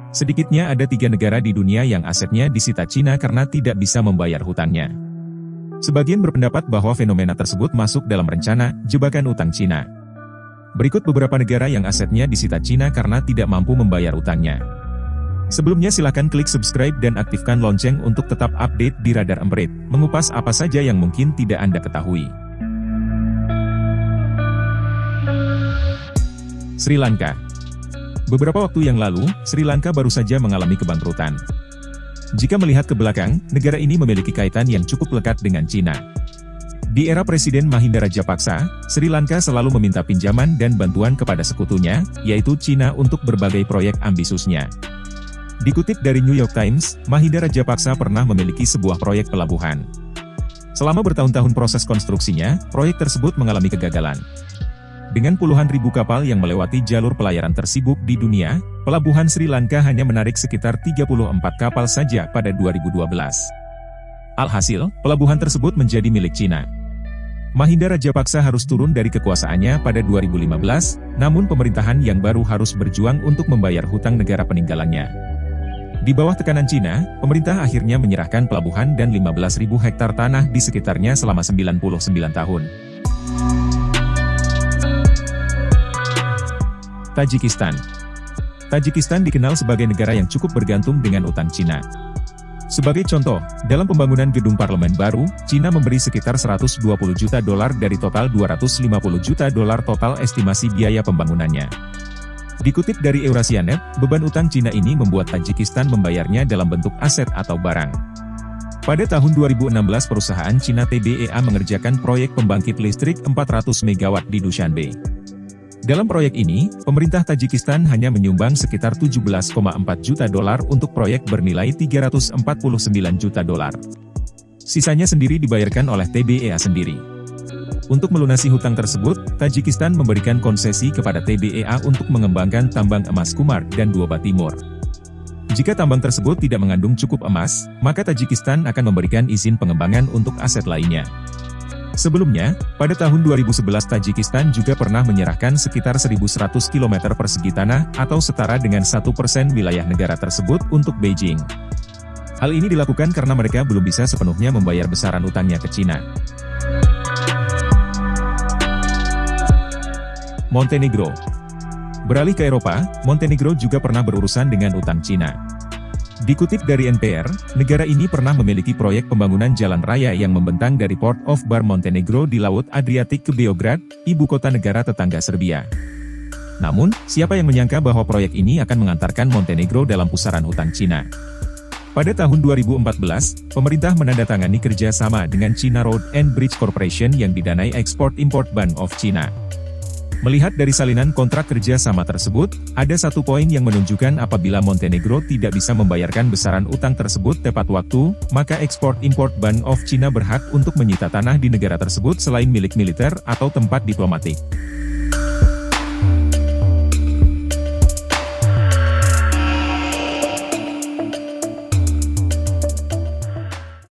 Sedikitnya ada 3 negara di dunia yang asetnya disita Cina karena tidak bisa membayar hutangnya. Sebagian berpendapat bahwa fenomena tersebut masuk dalam rencana jebakan utang Cina. Berikut beberapa negara yang asetnya disita Cina karena tidak mampu membayar utangnya. Sebelumnya silakan klik subscribe dan aktifkan lonceng untuk tetap update di Radar Emprit, mengupas apa saja yang mungkin tidak Anda ketahui. Sri Lanka. Beberapa waktu yang lalu, Sri Lanka baru saja mengalami kebangkrutan. Jika melihat ke belakang, negara ini memiliki kaitan yang cukup lekat dengan Cina. Di era Presiden Mahinda Rajapaksa, Sri Lanka selalu meminta pinjaman dan bantuan kepada sekutunya, yaitu Cina untuk berbagai proyek ambisiusnya. Dikutip dari New York Times, Mahinda Rajapaksa pernah memiliki sebuah proyek pelabuhan. Selama bertahun-tahun proses konstruksinya, proyek tersebut mengalami kegagalan. Dengan puluhan ribu kapal yang melewati jalur pelayaran tersibuk di dunia, pelabuhan Sri Lanka hanya menarik sekitar 34 kapal saja pada 2012. Alhasil, pelabuhan tersebut menjadi milik Cina. Mahinda Rajapaksa harus turun dari kekuasaannya pada 2015, namun pemerintahan yang baru harus berjuang untuk membayar hutang negara peninggalannya. Di bawah tekanan Cina, pemerintah akhirnya menyerahkan pelabuhan dan 15.000 hektar tanah di sekitarnya selama 99 tahun. Tajikistan. Tajikistan dikenal sebagai negara yang cukup bergantung dengan utang Cina. Sebagai contoh, dalam pembangunan gedung parlemen baru, Cina memberi sekitar $120 juta dari total $250 juta total estimasi biaya pembangunannya. Dikutip dari Eurasianet, beban utang Cina ini membuat Tajikistan membayarnya dalam bentuk aset atau barang. Pada tahun 2016 perusahaan Cina TBEA mengerjakan proyek pembangkit listrik 400 MW di Dushanbe. Dalam proyek ini, pemerintah Tajikistan hanya menyumbang sekitar $17,4 juta untuk proyek bernilai $349 juta. Sisanya sendiri dibayarkan oleh TBEA sendiri. Untuk melunasi hutang tersebut, Tajikistan memberikan konsesi kepada TBEA untuk mengembangkan tambang emas Kumar dan Duoba Timur. Jika tambang tersebut tidak mengandung cukup emas, maka Tajikistan akan memberikan izin pengembangan untuk aset lainnya. Sebelumnya, pada tahun 2011 Tajikistan juga pernah menyerahkan sekitar 1.100 km persegi tanah atau setara dengan 1% wilayah negara tersebut untuk Beijing. Hal ini dilakukan karena mereka belum bisa sepenuhnya membayar besaran utangnya ke Cina. Montenegro. Beralih ke Eropa, Montenegro juga pernah berurusan dengan utang Cina. Dikutip dari NPR, negara ini pernah memiliki proyek pembangunan jalan raya yang membentang dari Port of Bar Montenegro di Laut Adriatik ke Beograd, ibu kota negara tetangga Serbia. Namun, siapa yang menyangka bahwa proyek ini akan mengantarkan Montenegro dalam pusaran hutang Cina? Pada tahun 2014, pemerintah menandatangani kerjasama dengan China Road and Bridge Corporation yang didanai Export-Import Bank of China. Melihat dari salinan kontrak kerja sama tersebut, ada satu poin yang menunjukkan apabila Montenegro tidak bisa membayarkan besaran utang tersebut tepat waktu, maka Export-Import Bank of China berhak untuk menyita tanah di negara tersebut selain milik militer atau tempat diplomatik.